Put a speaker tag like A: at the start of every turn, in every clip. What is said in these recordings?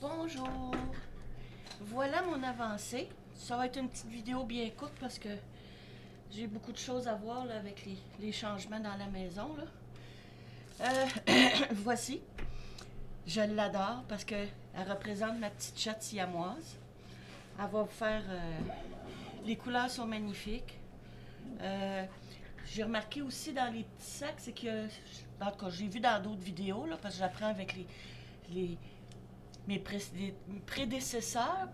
A: Bonjour! Voilà mon avancée. Ça va être une petite vidéo bien courte parce que j'ai beaucoup de choses à voir là, avec les changements dans la maison. Voici. Je l'adore parce qu'elle représente ma petite chatte siamoise. Elle va faire... les couleurs sont magnifiques. Euh, j'ai remarqué aussi dans les petits sacs, c'est que... En tout cas, j'ai vu dans d'autres vidéos, là, parce que j'apprends avec les, mes prédécesseurs,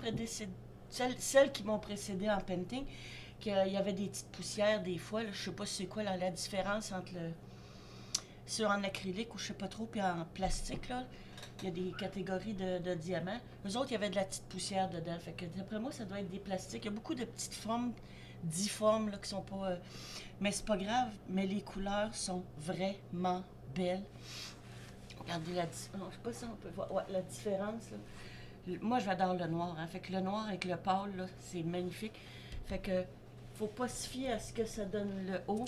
A: celles qui m'ont précédé en painting, qu'il y avait des petites poussières des fois. Là, je sais pas c'est quoi la différence entre sur en acrylique ou je sais pas trop, puis en plastique. Là. Il y a des catégories de diamants. Eux autres, il y avait de la petite poussière dedans. Fait que d'après moi, ça doit être des plastiques. Il y a beaucoup de petites formes difformes là, qui sont pas. Mais c'est pas grave, mais les couleurs sont vraiment belles. Regardez la différence. Je sais pas si on peut voir ouais, la différence. Là. Moi, j'adore le noir. Hein. Fait que le noir avec le pâle, là, c'est magnifique. Fait que faut pas se fier à ce que ça donne le haut.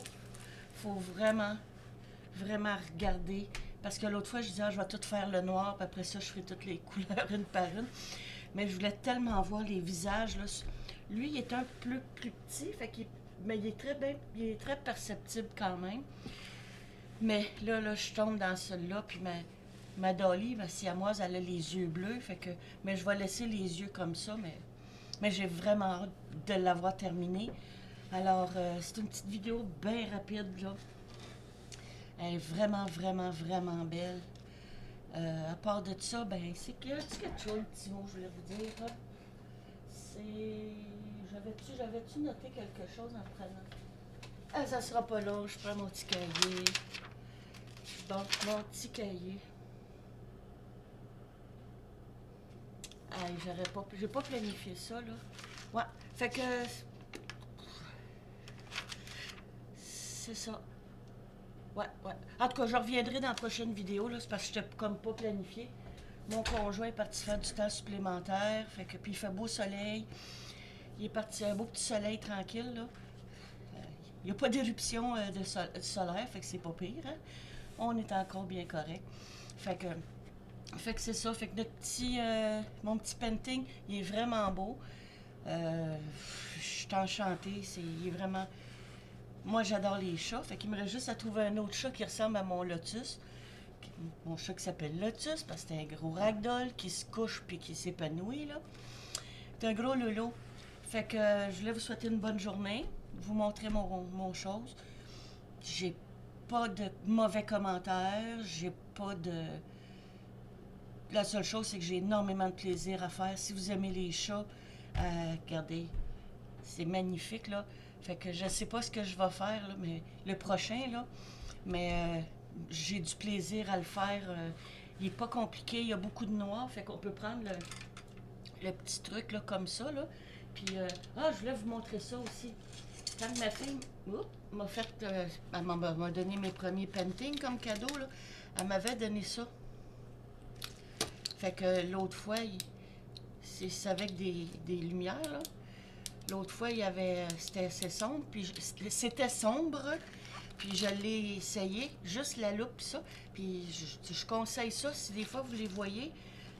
A: Faut vraiment, vraiment regarder. Parce que l'autre fois, je disais, ah, je vais tout faire le noir, puis après ça, je ferai toutes les couleurs une par une. Mais je voulais tellement voir les visages. Là. Lui, il est un peu plus petit, fait qu'il, mais il est très bien, il est très perceptible quand même. Mais là, je tombe dans celui-là, puis ma Dolly, ma siamoise, elle a les yeux bleus, fait que, mais je vais laisser les yeux comme ça, mais j'ai vraiment hâte de l'avoir terminé. Alors, c'est une petite vidéo bien rapide, là. Elle est vraiment, vraiment, vraiment belle. À part de ça, ben, c'est que, tu quelque chose, le petit mot, je voulais vous dire, hein? C'est... J'avais-tu noté quelque chose en prenant? Ah, ça sera pas long, je prends mon petit cahier. Bon, mon petit cahier. Ah, j'ai pas planifié ça, là. Ouais, fait que c'est ça. Ouais, ouais. En tout cas, je reviendrai dans la prochaine vidéo, là, c'est parce que j'étais comme pas planifié. Mon conjoint est parti faire du temps supplémentaire, fait que, puis il fait beau soleil. Il est parti un beau petit soleil tranquille, là. Il n'y a pas d'éruption de solaire, fait que c'est pas pire, hein. On est encore bien correct. Fait que c'est ça. Fait que mon petit painting, il est vraiment beau. Je suis enchantée. Il est vraiment. Moi, j'adore les chats. Fait qu'il me reste juste à trouver un autre chat qui ressemble à mon Lotus. Mon chat qui s'appelle Lotus parce que c'est un gros ragdoll qui se couche puis qui s'épanouit, là. C'est un gros loulou. Fait que je voulais vous souhaiter une bonne journée. Vous montrer mon chose. J'ai pas de mauvais commentaires. J'ai pas de. La seule chose, c'est que j'ai énormément de plaisir à faire. Si vous aimez les chats, regardez, c'est magnifique, là. Fait que je sais pas ce que je vais faire, là, mais le prochain, là. Mais j'ai du plaisir à le faire. Il est pas compliqué, il y a beaucoup de noir, fait qu'on peut prendre le petit truc, là, comme ça, là. Puis, je voulais vous montrer ça aussi. Quand ma fille m'a fait, elle m'a donné mes premiers paintings comme cadeau, là, elle m'avait donné ça. Fait que l'autre fois, c'est avec des lumières, là. L'autre fois, il y avait. C'était assez sombre, puis c'était sombre, puis je l'ai essayé, juste la loupe, pis ça. Puis je conseille ça si des fois vous les voyez.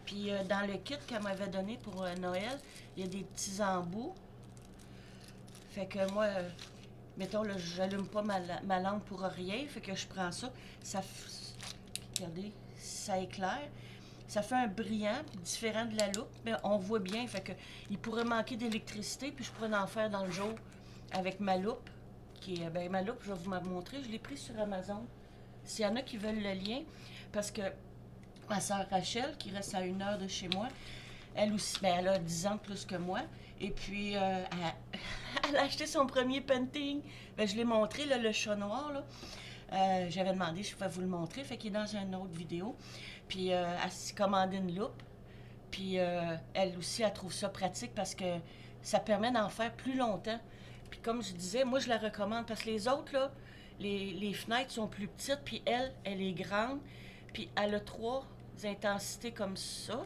A: Puis dans le kit qu'elle m'avait donné pour Noël, il y a des petits embouts. Fait que moi, mettons, là, j'allume pas ma lampe pour rien, fait que je prends ça. Regardez, ça éclaire. Ça fait un brillant différent de la loupe, mais on voit bien. Fait que il pourrait manquer d'électricité, puis je pourrais en faire dans le jour avec ma loupe. Ma loupe, je vais vous la montrer. Je l'ai prise sur Amazon. S'il y en a qui veulent le lien, parce que ma soeur Rachel, qui reste à 1 heure de chez moi, elle aussi, ben, elle a 10 ans de plus que moi. Et puis, elle a acheté son premier painting. Ben, je l'ai montré, là, le chat noir. Là. J'avais demandé si je pouvais vous le montrer. Fait qu'il est dans une autre vidéo. Puis, elle s'est commandé une loupe. Puis, elle aussi, elle trouve ça pratique parce que ça permet d'en faire plus longtemps. Puis, comme je disais, moi, je la recommande parce que les autres, là, les fenêtres sont plus petites. Puis, elle est grande. Puis, elle a 3 intensités comme ça,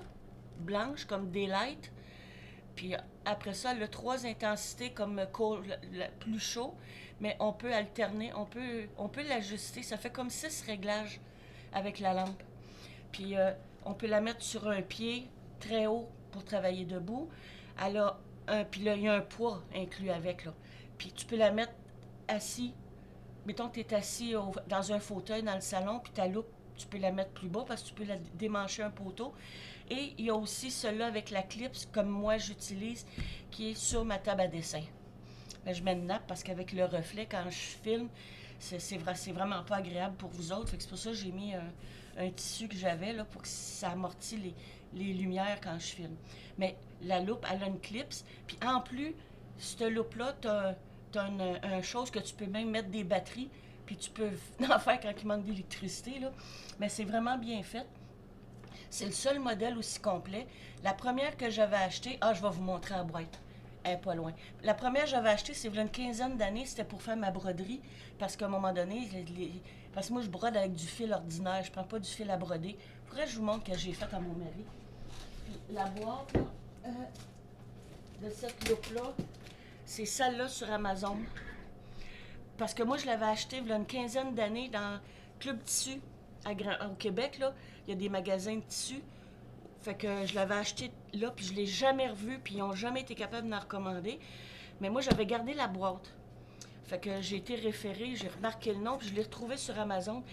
A: blanches, comme daylight. Puis après ça, elle a 3 intensités comme plus chaud, mais on peut alterner, on peut l'ajuster. Ça fait comme 6 réglages avec la lampe. Puis on peut la mettre sur un pied très haut pour travailler debout. Elle a puis là, il y a un poids inclus avec, là. Puis tu peux la mettre assis. Mettons que tu es assis dans un fauteuil dans le salon, puis ta loupe, tu peux la mettre plus bas parce que tu peux la démancher un poteau. Et il y a aussi celui-là avec la clip, comme moi j'utilise, qui est sur ma table à dessin. Là, je mets une nappe parce qu'avec le reflet, quand je filme, c'est vraiment pas agréable pour vous autres. Fait que c'est pour ça que j'ai mis un tissu que j'avais là, pour que ça amortit les lumières quand je filme. Mais la loupe, elle a une clip. Puis en plus, cette loupe-là, t'as une chose que tu peux même mettre des batteries, puis tu peux en faire quand il manque d'électricité, là. Mais c'est vraiment bien fait. C'est le seul modèle aussi complet. La première que j'avais achetée, je vais vous montrer la boîte. Elle est pas loin. La première que j'avais achetée, c'est il y a une quinzaine d'années, c'était pour faire ma broderie. Parce qu'à un moment donné, parce que moi, je brode avec du fil ordinaire, je prends pas du fil à broder. Faudrait que je vous montre que j'ai fait à mon mari. Puis la boîte, là, de cette loupe-là, c'est celle-là sur Amazon. Parce que moi, je l'avais acheté il y a une quinzaine d'années dans Club Tissu au Québec. Là. Il y a des magasins de tissus. Fait que je l'avais acheté là, puis je l'ai jamais revu, puis ils n'ont jamais été capables de m'en recommander. Mais moi, j'avais gardé la boîte. Fait que j'ai été référée, j'ai remarqué le nom, puis je l'ai retrouvé sur Amazon.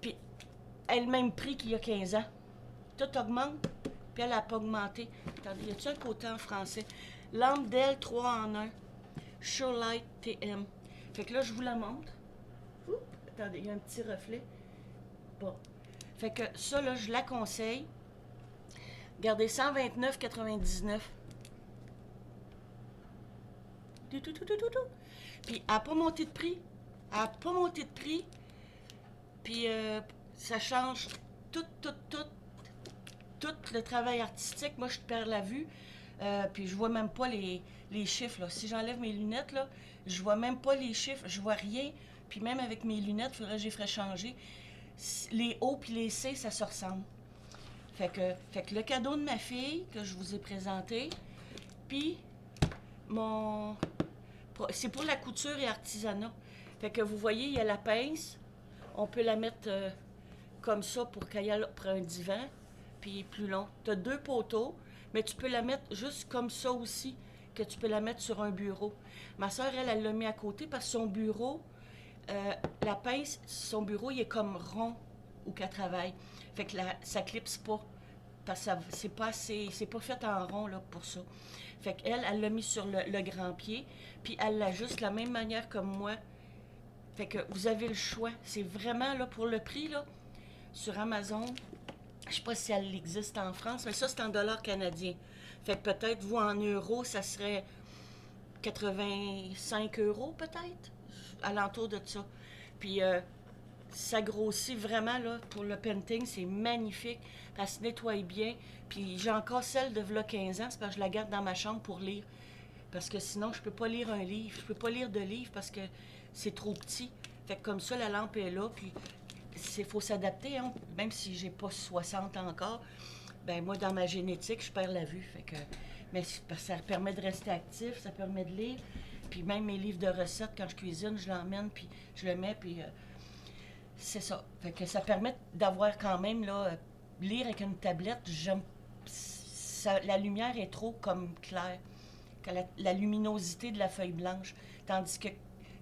A: Puis elle a le même prix qu'il y a 15 ans. Tout augmente, puis elle n'a pas augmenté. Attendez, y a-t-il un côté en français? Lampe Dell 3 en 1. Surelight TM. Fait que là, je vous la montre. Ouh, attendez, il y a un petit reflet. Bon. Fait que ça, là, je la conseille. Regardez, 129,99. Tout. Puis, elle n'a pas monté de prix. Elle n'a pas monté de prix. Puis, ça change tout le travail artistique. Moi, je perds la vue. Puis, je vois même pas les chiffres. Là. Si j'enlève mes lunettes, là, je vois même pas les chiffres. Je vois rien. Puis, même avec mes lunettes, il faudrait que je les ferais changer. Les O puis les C, ça se ressemble. Fait que le cadeau de ma fille que je vous ai présenté, puis c'est pour la couture et artisanat. Fait que vous voyez, il y a la pince. On peut la mettre comme ça pour qu'elle aille pour un divan, puis plus long. Tu as 2 poteaux, mais tu peux la mettre juste comme ça aussi, que tu peux la mettre sur un bureau. Ma soeur, elle l'a mis à côté parce que son bureau, la pince, son bureau, il est comme rond où qu'elle travaille. Fait que ça clipse pas. Parce que c'est pas fait en rond là, pour ça. Fait qu'elle, elle l'a mis sur le grand pied, puis elle l'ajuste de la même manière comme moi. Fait que vous avez le choix. C'est vraiment, là, pour le prix, là, sur Amazon, je sais pas si elle existe en France, mais ça, c'est en dollars canadiens. Fait que peut-être, vous, en euros, ça serait 85 euros, peut-être, alentour de ça. Puis, ça grossit vraiment, là, pour le painting, c'est magnifique. Elle se nettoie bien. Puis j'ai encore celle de v'là 15 ans, c'est parce que je la garde dans ma chambre pour lire. Parce que sinon, je peux pas lire un livre. Je peux pas lire de livre parce que c'est trop petit. Fait que comme ça, la lampe est là, puis il faut s'adapter, hein. Même si j'ai pas 60 encore, ben moi, dans ma génétique, je perds la vue. Fait que, mais ça permet de rester actif, ça permet de lire. Puis même mes livres de recettes, quand je cuisine, je l'emmène, puis je le mets, puis c'est ça. Fait que ça permet d'avoir quand même, là, lire avec une tablette, la lumière est trop comme claire, que la luminosité de la feuille blanche. Tandis que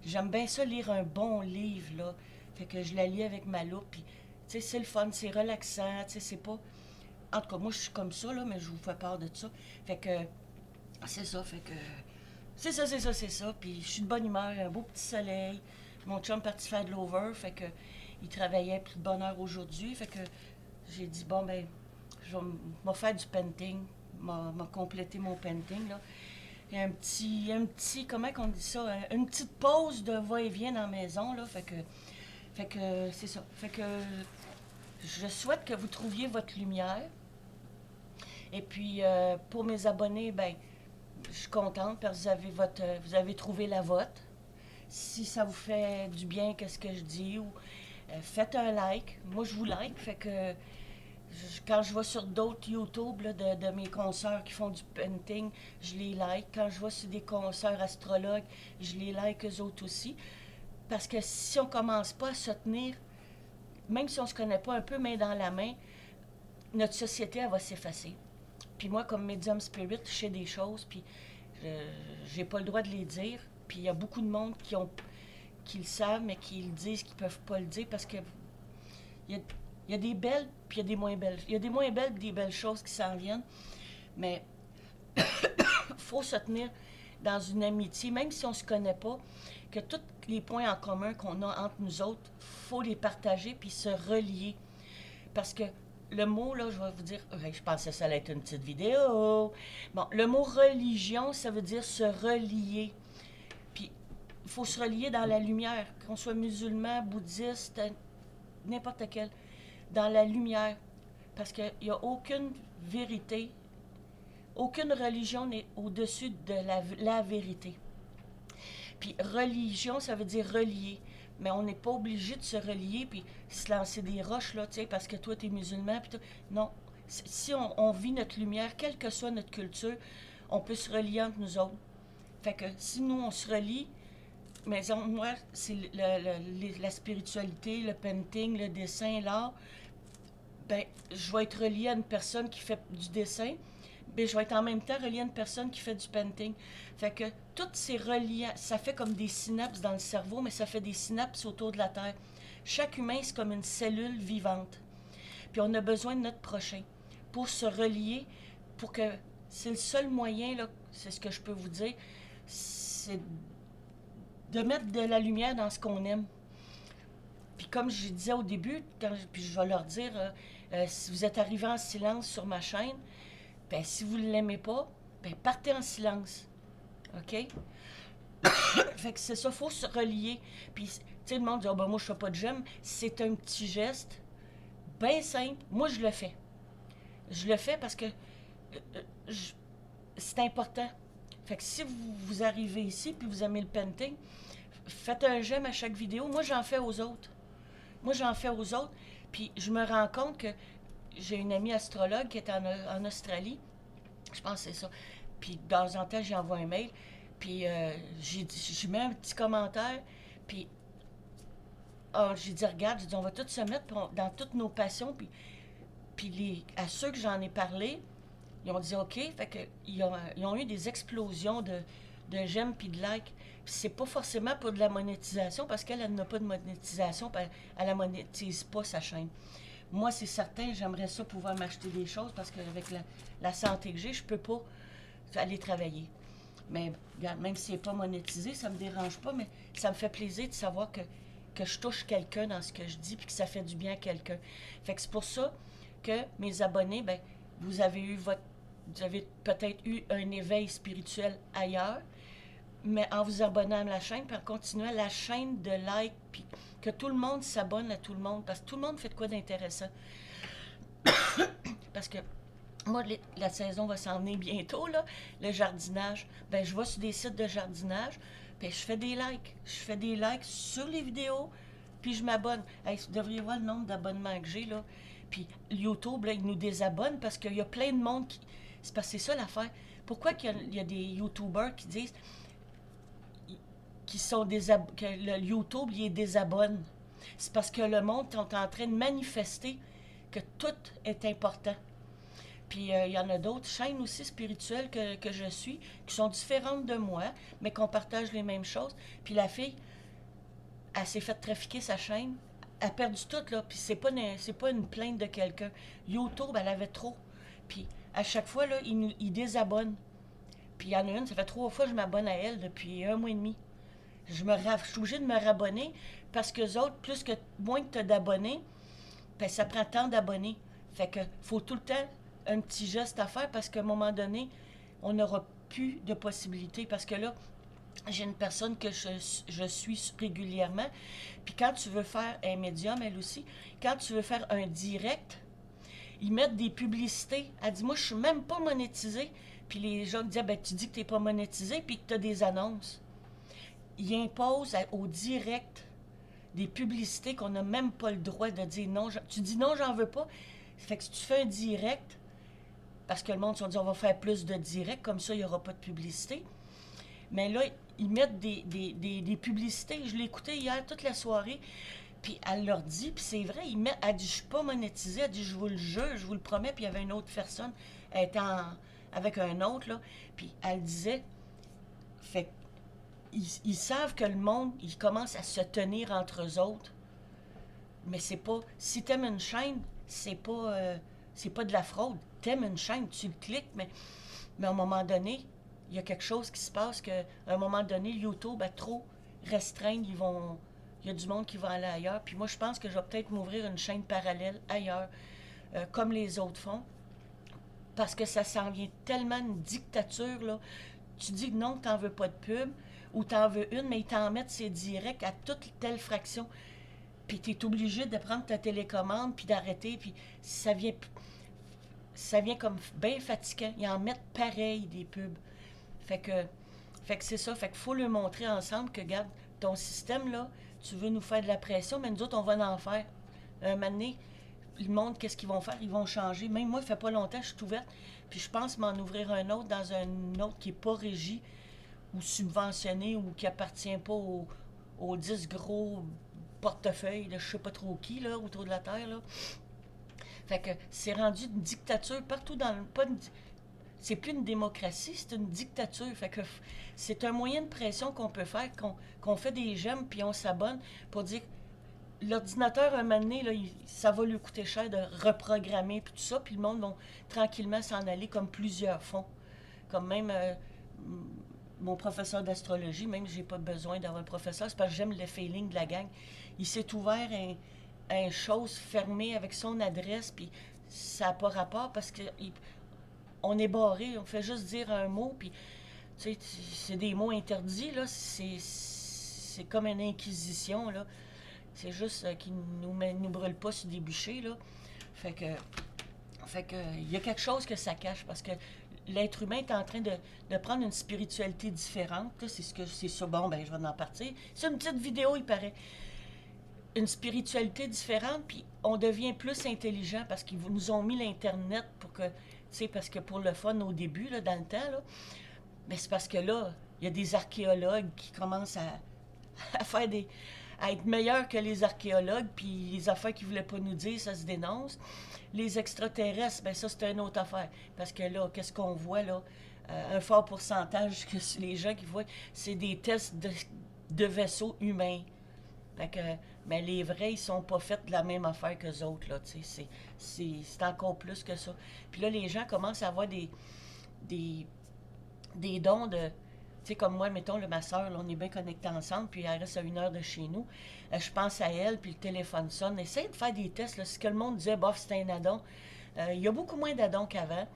A: j'aime bien ça lire un bon livre, là. Fait que je la lis avec ma loupe, puis, tu sais, c'est le fun, c'est relaxant, tu sais, c'est pas... En tout cas, moi, je suis comme ça, là, mais je vous fais part de ça. Fait que, c'est ça, fait que... C'est ça, puis je suis de bonne humeur, un beau petit soleil. Mon chum est parti faire de l'over, fait que il travaillait plus de bonne heure aujourd'hui, fait que j'ai dit, bon, ben, je vais faire du painting, m'a complété mon painting, là. Il y a un petit, comment on dit ça, une petite pause de va-et-vient dans la maison, là, fait que c'est ça. Fait que je souhaite que vous trouviez votre lumière. Et puis, pour mes abonnés, ben, je suis contente parce que vous avez trouvé la vôtre. Si ça vous fait du bien, qu'est-ce que je dis, ou faites un like. Moi, je vous like, fait que quand je vais sur d'autres YouTube là, de mes consoeurs qui font du painting, je les like. Quand je vais sur des consoeurs astrologues, je les like eux autres aussi. Parce que si on commence pas à se tenir, même si on se connaît pas un peu main dans la main, notre société, elle va s'effacer. Puis moi, comme médium spirit, je sais des choses, puis j'ai pas le droit de les dire. Puis il y a beaucoup de monde qui le savent, mais qui le disent, qui peuvent pas le dire parce que il y a des belles, puis il y a des moins belles. Il y a des moins belles, puis des belles choses qui s'en viennent. Mais faut se tenir dans une amitié, même si on se connaît pas, que tous les points en commun qu'on a entre nous autres, faut les partager puis se relier. Parce que le mot, là, je vais vous dire, je pensais que ça allait être une petite vidéo. Bon, le mot religion, ça veut dire se relier. Puis, il faut se relier dans la lumière, qu'on soit musulman, bouddhiste, n'importe quel, dans la lumière. Parce qu'il n'y a aucune vérité, aucune religion n'est au-dessus de la vérité. Puis religion, ça veut dire relier. Mais on n'est pas obligé de se relier puis se lancer des roches, là, tu sais, parce que toi, t'es musulman. Puis non. Si on vit notre lumière, quelle que soit notre culture, on peut se relier entre nous autres. Fait que si nous, on se relie, mais moi, c'est la spiritualité, le painting, le dessin, l'art, ben, je vais être relié à une personne qui fait du dessin, mais je vais être en même temps relié à une personne qui fait du painting. Fait que toutes ces reliants, ça fait comme des synapses dans le cerveau, mais ça fait des synapses autour de la Terre. Chaque humain, c'est comme une cellule vivante. Puis on a besoin de notre prochain pour se relier, pour que c'est le seul moyen, là, c'est ce que je peux vous dire, c'est de mettre de la lumière dans ce qu'on aime. Puis comme je disais au début, puis je vais leur dire, si vous êtes arrivé en silence sur ma chaîne, ben si vous ne l'aimez pas, ben partez en silence. OK? Fait que c'est ça, il faut se relier. Puis, tu sais, le monde dit, oh, ben moi, je fais pas de j'aime. C'est un petit geste, bien simple. Moi, je le fais. Je le fais parce que c'est important. Fait que si vous arrivez ici puis vous aimez le painting, faites un j'aime à chaque vidéo. Moi, j'en fais aux autres. Moi, j'en fais aux autres. Puis, je me rends compte que j'ai une amie astrologue qui est en Australie. Je pense que c'est ça. Puis, de temps en temps, j'y envoie un mail. Puis, je mets un petit commentaire. Puis, j'ai dit, regarde, j'ai dit, on va tous se mettre dans toutes nos passions. Puis à ceux que j'en ai parlé, ils ont dit OK. Fait que, ils ont eu des explosions de j'aime puis de like. Puis c'est pas forcément pour de la monétisation parce qu'elle n'a pas de monétisation. Puis elle ne monétise pas sa chaîne. Moi, c'est certain, j'aimerais ça pouvoir m'acheter des choses parce qu'avec la santé que j'ai, je peux pas aller travailler. Mais regarde, même si c'est pas monétisé, ça me dérange pas, mais ça me fait plaisir de savoir que je touche quelqu'un dans ce que je dis puis que ça fait du bien à quelqu'un. Fait que c'est pour ça que mes abonnés, ben, vous avez peut-être eu un éveil spirituel ailleurs, mais en vous abonnant à la chaîne, puis en continuant la chaîne de like, puis que tout le monde s'abonne à tout le monde, parce que tout le monde fait de quoi d'intéressant. Parce que moi, la saison va s'en venir bientôt, là, le jardinage. Ben, je vais sur des sites de jardinage, puis je fais des likes. Je fais des likes sur les vidéos, puis je m'abonne. Hey, vous devriez voir le nombre d'abonnements que j'ai, là. Puis YouTube, là, il nous désabonne parce qu'il y a plein de monde qui... C'est parce que c'est ça l'affaire. Pourquoi qu'il y a des YouTubers qui disent que le YouTube, il est désabonne? C'est parce que le monde est en train de manifester que tout est important. Puis il y en a d'autres chaînes aussi spirituelles que je suis, qui sont différentes de moi, mais qu'on partage les mêmes choses. Puis la fille, elle s'est fait trafiquer sa chaîne. Elle a perdu tout, là. Puis c'est pas une plainte de quelqu'un. YouTube, elle avait trop. Puis à chaque fois, là, il désabonne. Puis il y en a une, ça fait 3 fois que je m'abonne à elle depuis 1 mois et demi. Je suis obligée de me rabonner parce que les autres, moins que tu as d'abonnés, ben, ça prend tant d'abonnés. Fait que faut tout le temps un petit geste à faire parce qu'à un moment donné, on n'aura plus de possibilités. Parce que là, j'ai une personne que je suis régulièrement. Puis quand tu veux faire un médium, elle aussi, quand tu veux faire un direct, ils mettent des publicités. Elle dit, moi, je suis même pas monétisée. Puis les gens disent, ben, tu dis que tu n'es pas monétisé puis que tu as des annonces. Ils imposent au direct des publicités qu'on n'a même pas le droit de dire non. Tu dis non, j'en veux pas. Fait que si tu fais un direct, parce que le monde se dit, on va faire plus de direct, comme ça, il n'y aura pas de publicité. Mais là, ils mettent des publicités. Je l'ai écouté hier toute la soirée. Puis elle leur dit, puis c'est vrai, elle dit, je suis pas monétisée, elle dit, je vous le jure, je vous le promets, puis il y avait une autre personne, elle était avec un autre, là, puis elle disait, fait ils savent que le monde, ils commencent à se tenir entre eux autres, mais c'est pas, si t'aimes une chaîne, c'est pas de la fraude, t'aimes une chaîne, tu le cliques, mais à un moment donné, il y a quelque chose qui se passe qu'à un moment donné, YouTube a trop restreindre, il y a du monde qui va aller ailleurs. Puis moi, je pense que je vais peut-être m'ouvrir une chaîne parallèle ailleurs, comme les autres font, parce que ça s'en vient tellement une dictature, là. Tu dis que non, t'en veux pas de pub, ou t'en veux une, mais ils t'en mettent, c'est direct, à toute telle fraction. Puis t'es obligé de prendre ta télécommande, puis d'arrêter, puis ça vient comme bien fatigant. Ils en mettent pareil, des pubs. Fait que, fait que c'est ça. Fait qu'il faut le montrer ensemble que, regarde, ton système, là, tu veux nous faire de la pression, mais nous autres, on va en faire. Un moment donné, le monde, qu'est-ce qu'ils vont faire? Ils vont changer. Même moi, il fait pas longtemps, je suis ouverte. Puis je pense m'en ouvrir un autre dans un autre qui n'est pas régi ou subventionné ou qui appartient pas aux 10 gros portefeuilles de je sais pas trop qui, là, autour de la Terre, là. Fait que c'est rendu une dictature partout dans le... Pas c'est plus une démocratie, c'est une dictature. Fait que c'est un moyen de pression qu'on peut faire, qu'on fait des j'aime puis on s'abonne pour dire l'ordinateur, un moment donné, là, ça va lui coûter cher de reprogrammer puis tout ça, puis le monde va tranquillement s'en aller comme plusieurs font. Comme même mon professeur d'astrologie, même si j'ai pas besoin d'avoir un professeur, c'est parce que j'aime le feeling de la gang. Il s'est ouvert un chose fermé avec son adresse, puis ça n'a pas rapport parce que on est barré, on fait juste dire un mot, puis tu sais, c'est des mots interdits, là, c'est comme une inquisition, là. C'est juste qu'ils nous brûlent pas sur des bûchers, là. Fait que, il y a quelque chose que ça cache, parce que l'être humain est en train de prendre une spiritualité différente, là, c'est ça, bon, ben, je vais en partir. C'est une petite vidéo, il paraît. Une spiritualité différente, puis on devient plus intelligent parce qu'ils nous ont mis l'Internet pour que, tu sais, parce que pour le fun au début, là, dans le temps, là, mais c'est parce que là, il y a des archéologues qui commencent à faire à être meilleurs que les archéologues, puis les affaires qu'ils voulaient pas nous dire, ça se dénonce. Les extraterrestres, ben ça, c'est une autre affaire. Parce que là, qu'est-ce qu'on voit, là? Un fort pourcentage que les gens qui voient, c'est des tests de vaisseaux humains. Fait que, mais les vrais, ils sont pas faits de la même affaire que les autres, là, tu sais. C'est encore plus que ça. Puis là, les gens commencent à avoir des, des dons de... Tu sais, comme moi, mettons, ma soeur, là, on est bien connectés ensemble, puis elle reste à 1 heure de chez nous. Je pense à elle, puis le téléphone sonne. Essaye de faire des tests, là. Ce que le monde disait, bof, c'était un addon. Il y a beaucoup moins d'addons qu'avant.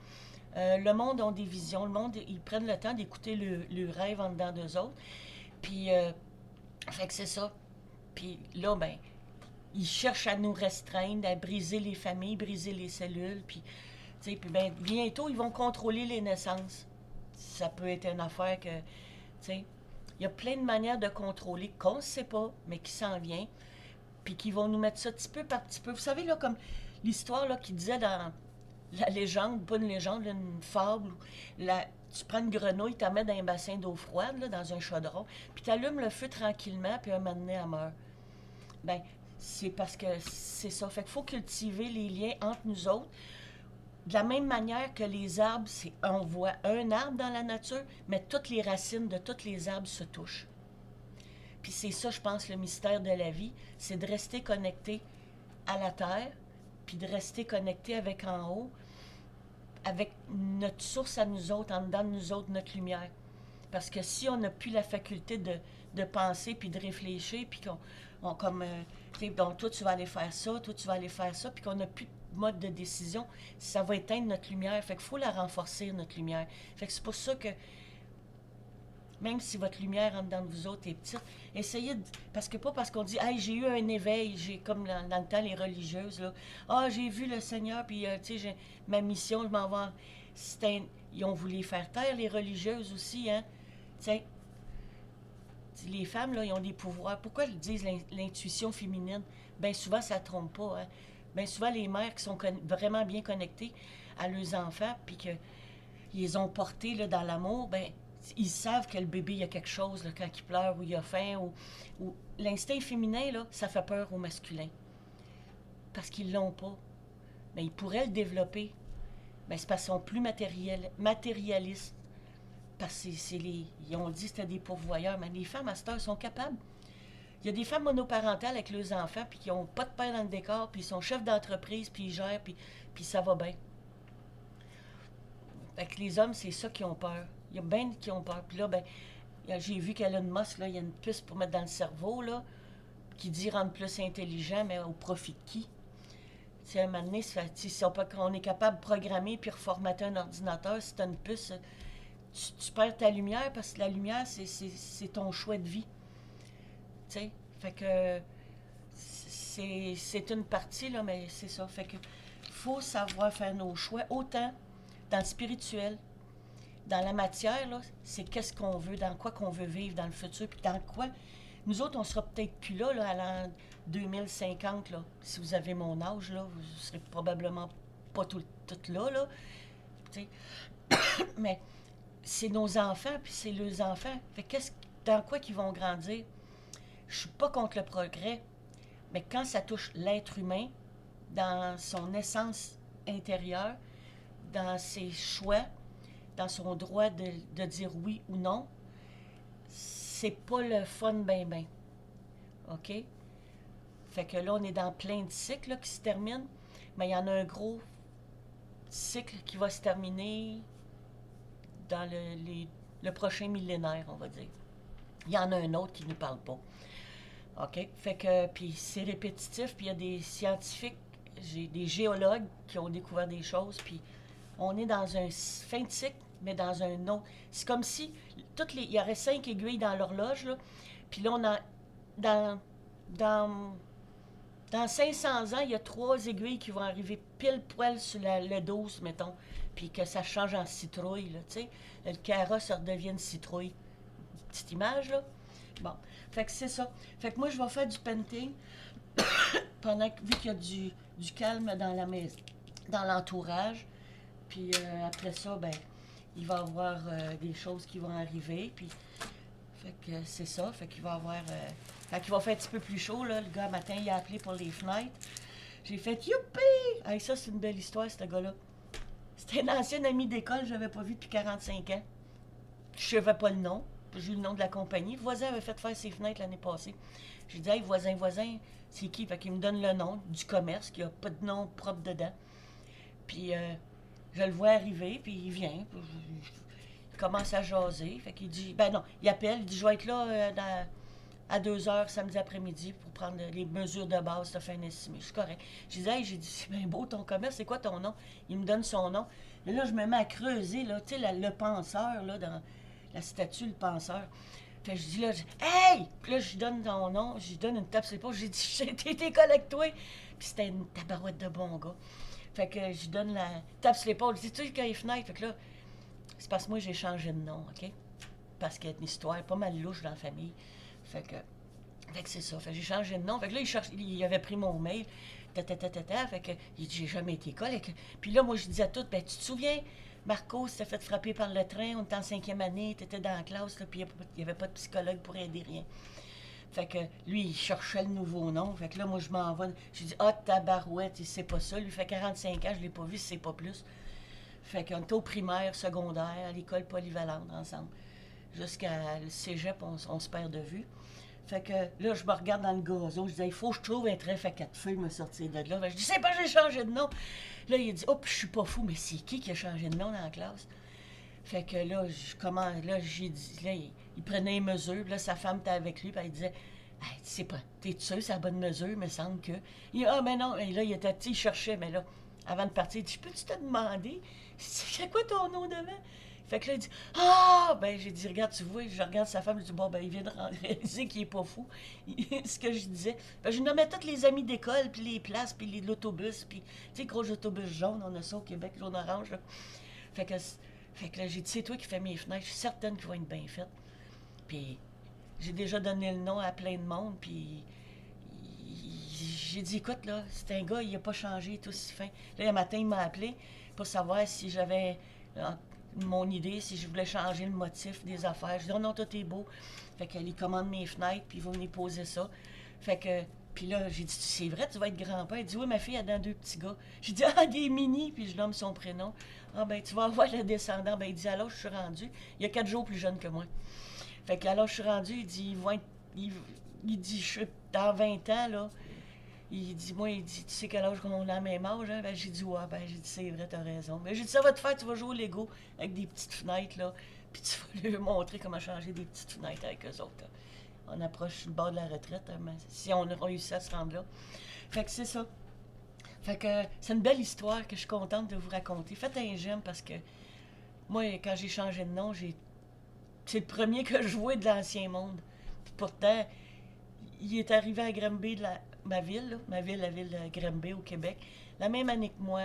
A: Le monde a des visions. Le monde, ils prennent le temps d'écouter le rêve en dedans d'eux autres. Puis, fait que c'est ça. Puis là, ben, ils cherchent à nous restreindre, à briser les familles, briser les cellules. Puis, tu sais, puis ben, bientôt, ils vont contrôler les naissances. Ça peut être une affaire que, tu sais, il y a plein de manières de contrôler qu'on ne sait pas, mais qui s'en vient. Puis qui vont nous mettre ça petit peu par petit peu. Vous savez, là, comme l'histoire là, qui disait dans la légende, pas une légende, là, une fable, tu prends une grenouille, tu la mets dans un bassin d'eau froide, là, dans un chaudron, puis tu allumes le feu tranquillement, puis un moment donné, elle meurt. Ben, c'est parce que c'est ça. Fait qu'il faut cultiver les liens entre nous autres. De la même manière que les arbres, on voit un arbre dans la nature, mais toutes les racines de tous les arbres se touchent. Puis c'est ça, je pense, le mystère de la vie, c'est de rester connecté à la terre, puis de rester connecté avec en haut, avec notre source à nous autres, en dedans de nous autres, notre lumière. Parce que si on n'a plus la faculté de penser, puis de réfléchir, puis qu'on comme, donc toi tu vas aller faire ça, toi tu vas aller faire ça, puis qu'on n'a plus de mode de décision, ça va éteindre notre lumière. Fait qu'il faut la renforcer, notre lumière. Fait que c'est pour ça que même si votre lumière en dedans de vous autres est petite, essayez de... Parce que pas parce qu'on dit « Hey, j'ai eu un éveil », j'ai comme dans le temps les religieuses, là. « Ah, j'ai vu le Seigneur, puis tu sais, j'ai ma mission, je m'en vais... » Ils ont voulu faire taire, les religieuses aussi, hein. Tu sais, les femmes, là, ils ont des pouvoirs. Pourquoi ils disent l'intuition féminine? Bien souvent, ça ne trompe pas, hein. Bien souvent, les mères qui sont vraiment bien connectées à leurs enfants, puis qu'ils les ont portés là, dans l'amour, ben Ils savent que le bébé, il y a quelque chose là, quand il pleure ou il a faim. Ou l'instinct féminin, là, ça fait peur au masculin. Parce qu'ils l'ont pas. Mais ils pourraient le développer. Mais c'est parce qu'ils sont plus matérialistes. Parce que ils ont dit que c'était des pourvoyeurs. Mais les femmes, à cette heure, sont capables. Il y a des femmes monoparentales avec leurs enfants, puis qui n'ont pas de père dans le décor, puis ils sont chefs d'entreprise, puis ils gèrent, puis ça va bien. Fait que les hommes, c'est ça qui ont peur. Il y a bien qui ont peur. Puis là, ben, j'ai vu qu'Elon Musk, là, il y a une puce pour mettre dans le cerveau, là, qui dit rendre plus intelligent, mais au profit de qui? Tu sais, à un moment donné, si on est capable de programmer puis reformater un ordinateur, si tu as une puce, tu perds ta lumière parce que la lumière, c'est ton choix de vie. Tu sais, fait que c'est une partie, là, mais c'est ça. Fait que faut savoir faire nos choix, autant dans le spirituel, dans la matière, là, c'est qu'est-ce qu'on veut, dans quoi qu'on veut vivre dans le futur, puis dans quoi. Nous autres, on sera peut-être plus là, à l'an 2050, là. Si vous avez mon âge, là, vous serez probablement pas tout là, là. Tu sais. Mais c'est nos enfants, puis c'est leurs enfants. Fait dans quoi qu'ils vont grandir? Je suis pas contre le progrès, mais quand ça touche l'être humain, dans son essence intérieure, dans ses choix, dans son droit de dire oui ou non, c'est pas le fun ben. OK? Fait que là, on est dans plein de cycles là, qui se terminent, mais il y en a un gros cycle qui va se terminer dans le prochain millénaire, on va dire. Il y en a un autre qui ne nous parle pas. OK? Fait que, puis c'est répétitif, puis il y a des scientifiques, des géologues qui ont découvert des choses, puis on est dans un fin de cycle, mais dans un autre. C'est comme si il y aurait 5 aiguilles dans l'horloge, là, puis là, on a, dans, dans, dans 500 ans, il y a 3 aiguilles qui vont arriver pile poil sur le 12, mettons, puis que ça change en citrouille, là, tu sais. Le carrosse redevient une citrouille. Petite image, là. Bon. Fait que c'est ça. Fait que moi, je vais faire du painting vu qu'il y a du calme dans la maison, dans l'entourage. Puis après ça, ben, il va y avoir des choses qui vont arriver. Puis, fait que c'est ça. Fait qu'il va y avoir. Quand il va faire un petit peu plus chaud, là, le gars, matin, il a appelé pour les fenêtres. J'ai fait youpi! Hey, ça, c'est une belle histoire, ce gars-là. C'était un ancien ami d'école que je n'avais pas vu depuis 45 ans. Je ne savais pas le nom. J'ai eu le nom de la compagnie. Le voisin avait fait faire ses fenêtres l'année passée. J'ai dit, hey, voisin, c'est qui? Fait qu'il me donne le nom du commerce, qui n'a pas de nom propre dedans. Puis je le vois arriver, puis il vient. Puis il commence à jaser. Fait qu'il dit, ben non, il appelle, il dit, je vais être là à 2 heures samedi après-midi pour prendre les mesures de base, de fin estimé. Je suis correct. J'ai dit, hey, c'est bien beau ton commerce, c'est quoi ton nom? Il me donne son nom. Et là, je me mets à creuser, là, tu sais, le penseur, là, dans la statue, le penseur. Fait que je dis là, hey! Puis là, je lui donne ton nom, je lui donne une tape sur l'épaule, j'ai dit, j'ai été collecté. Puis c'était une tabarouette de bon gars. Fait que je lui donne la tape sur l'épaule, je dis, tu sais, quand il est fenêtre, fait que là, c'est parce que moi, j'ai changé de nom, OK? Parce qu'il y a une histoire pas mal louche dans la famille. Fait que c'est ça. Fait que j'ai changé de nom. Fait que là, il avait pris mon mail. Fait que il dit, j'ai jamais été collègue. Puis là, moi, je dis à tout, ben, tu te souviens, Marco s'était fait frapper par le train, on était en 5e année, tu étais dans la classe, là, puis il n'y avait pas de psychologue pour aider rien. Fait que lui, il cherchait le nouveau nom. Fait que là, moi, je m'en vais. J'ai dit, ah, tabarouette, il sait pas ça. Lui fait 45 ans, je l'ai pas vu, c'est pas plus. Fait qu'on était au primaire, secondaire, à l'école polyvalente ensemble. Jusqu'à le cégep, on se perd de vue. Fait que là, je me regarde dans le gazon. Je dis, il faut que je trouve un trèfle à 4 feuilles me sortir de là. Je dis, c'est pas, j'ai changé de nom. Là, il dit, oh, puis je suis pas fou, mais c'est qui a changé de nom dans la classe? Fait que là, j'ai dit, là, il prenait les mesures. Puis là, sa femme était avec lui, puis elle disait, hey, c'est pas, t'es sûr, c'est la bonne mesure, il me semble que. Il dit, ah, mais non. Et là, il cherchait, mais là, avant de partir, il dit, peux-tu te demander, c'est quoi ton nom devant? Fait que là, il dit, ah! Ben, j'ai dit, regarde, tu vois, je regarde sa femme, je dis, bon, ben, il vient de réaliser qu'il est pas fou. Ce que je disais. Ben, je nommais tous les amis d'école, puis les places, puis l'autobus, puis, tu sais, gros autobus jaune, on a ça au Québec, jaune-orange, là. Fait que là, j'ai dit, c'est toi qui fais mes fenêtres, je suis certaine qu'ils vont être bien faites. Puis, j'ai déjà donné le nom à plein de monde, puis j'ai dit, écoute, là, c'est un gars, il a pas changé, tout si fin. Là, le matin, il m'a appelé pour savoir si j'avais mon idée, si je voulais changer le motif des affaires. Je dis, oh non, tout est beau. Fait qu'elle y commande mes fenêtres, puis il va venir poser ça. Fait que, puis là, j'ai dit, c'est vrai, tu vas être grand-père? Elle dit, oui, ma fille a dans 2 petits gars. J'ai dit, ah, des mini, puis je nomme son prénom. Ah, ben, tu vas avoir le descendant. Ben, il dit, alors, je suis rendu. Il y a 4 jours plus jeune que moi. Fait que, alors, je suis rendu, il dit, il dit, je suis dans 20 ans, là. Il dit, moi, il dit, tu sais quel âge qu'on a le même âge, hein? Ben, j'ai dit, ouais, ben, j'ai dit, c'est vrai, t'as raison. Mais j'ai dit, ça va te faire, tu vas jouer au Lego avec des petites fenêtres, là. Puis tu vas lui montrer comment changer des petites fenêtres avec eux autres, là. On approche le bord de la retraite, hein, mais si on a réussi à se rendre là. Fait que c'est ça. Fait que c'est une belle histoire que je suis contente de vous raconter. Faites un j'aime parce que moi, quand j'ai changé de nom, c'est le premier que je vois de l'ancien monde. Puis pourtant, il est arrivé à Granby, ma ville, là, la ville de Granby au Québec, la même année que moi.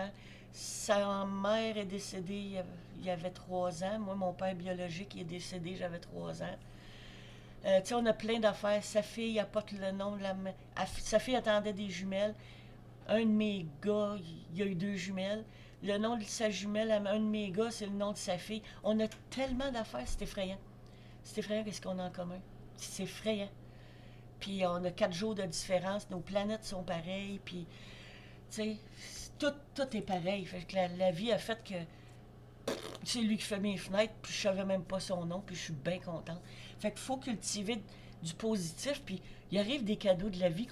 A: Sa mère est décédée, il y avait 3 ans. Moi, mon père biologique il est décédé, j'avais 3 ans. Tu sais, on a plein d'affaires. Sa fille apporte le nom de sa fille attendait des jumelles. Un de mes gars, il y a eu 2 jumelles. Le nom de sa jumelle, un de mes gars, c'est le nom de sa fille. On a tellement d'affaires, c'est effrayant. C'est effrayant qu'est-ce qu'on a en commun. C'est effrayant. Puis on a 4 jours de différence, nos planètes sont pareilles, puis, tu sais, tout est pareil. Fait que la vie a fait que c'est lui qui fait mes fenêtres, puis je savais même pas son nom, puis je suis bien contente. Fait qu'il faut cultiver du positif, puis il arrive des cadeaux de la vie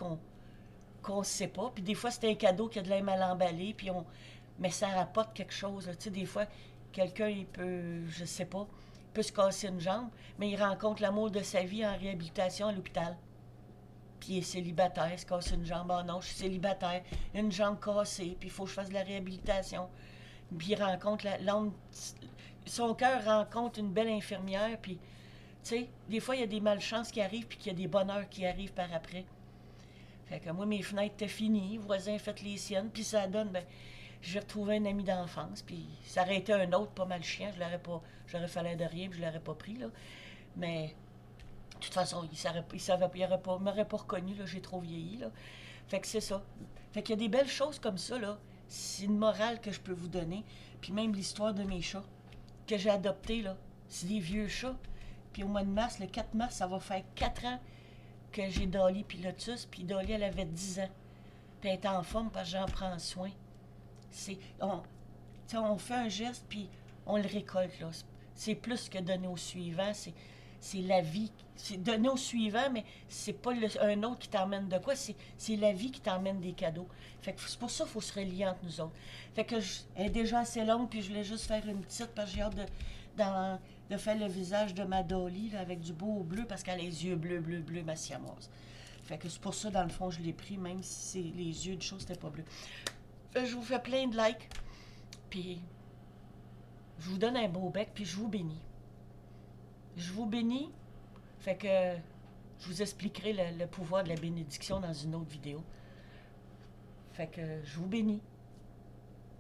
A: qu'on sait pas, puis des fois c'est un cadeau qui a de l'air mal emballé, puis mais ça rapporte quelque chose. Tu sais, des fois, quelqu'un, il peut, je sais pas, il peut se casser une jambe, mais il rencontre l'amour de sa vie en réhabilitation à l'hôpital. Puis il est célibataire, il se casse une jambe. Ah non, je suis célibataire, une jambe cassée, puis il faut que je fasse de la réhabilitation. Puis il rencontre son cœur rencontre une belle infirmière, puis, tu sais, des fois, il y a des malchances qui arrivent, puis qu'il y a des bonheurs qui arrivent par après. Fait que moi, mes fenêtres étaient finies, voisins faites les siennes, puis ça donne, ben, j'ai retrouvé un ami d'enfance, puis ça aurait été un autre pas mal chiant, j'aurais fallu de rien, puis je l'aurais pas pris, là. Mais, de toute façon, m'aurait pas reconnu, là, j'ai trop vieilli, là. Fait que c'est ça. Fait qu'il y a des belles choses comme ça, là. C'est une morale que je peux vous donner. Puis même l'histoire de mes chats que j'ai adoptés, là. C'est des vieux chats. Puis au mois de mars, le 4 mars, ça va faire 4 ans que j'ai Dolly puis Lotus. Puis Dolly, elle avait 10 ans. Puis elle est en forme parce que j'en prends soin. On fait un geste, puis on le récolte, là. C'est plus que donner au suivant. C'est la vie. C'est donner au suivant, mais c'est pas un autre qui t'emmène de quoi, c'est la vie qui t'emmène des cadeaux. Fait que c'est pour ça qu'il faut se relier entre nous autres. Fait que elle est déjà assez longue, puis je voulais juste faire une petite, parce que j'ai hâte de faire le visage de ma Dolly, là, avec du beau bleu, parce qu'elle a les yeux bleus, bleus, bleus, ma siamoise. Fait que c'est pour ça, dans le fond, je l'ai pris, même si les yeux de chose n'étaient pas bleus. Je vous fais plein de likes, puis je vous donne un beau bec, puis je vous bénis. Je vous bénis. Fait que je vous expliquerai le pouvoir de la bénédiction dans une autre vidéo. Fait que je vous bénis.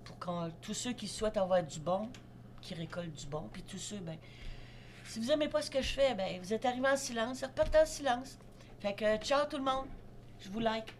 A: Pour tous ceux qui souhaitent avoir du bon, qui récoltent du bon. Puis tous ceux, ben, si vous n'aimez pas ce que je fais, ben, vous êtes arrivés en silence, repartez en silence. Fait que ciao tout le monde. Je vous like.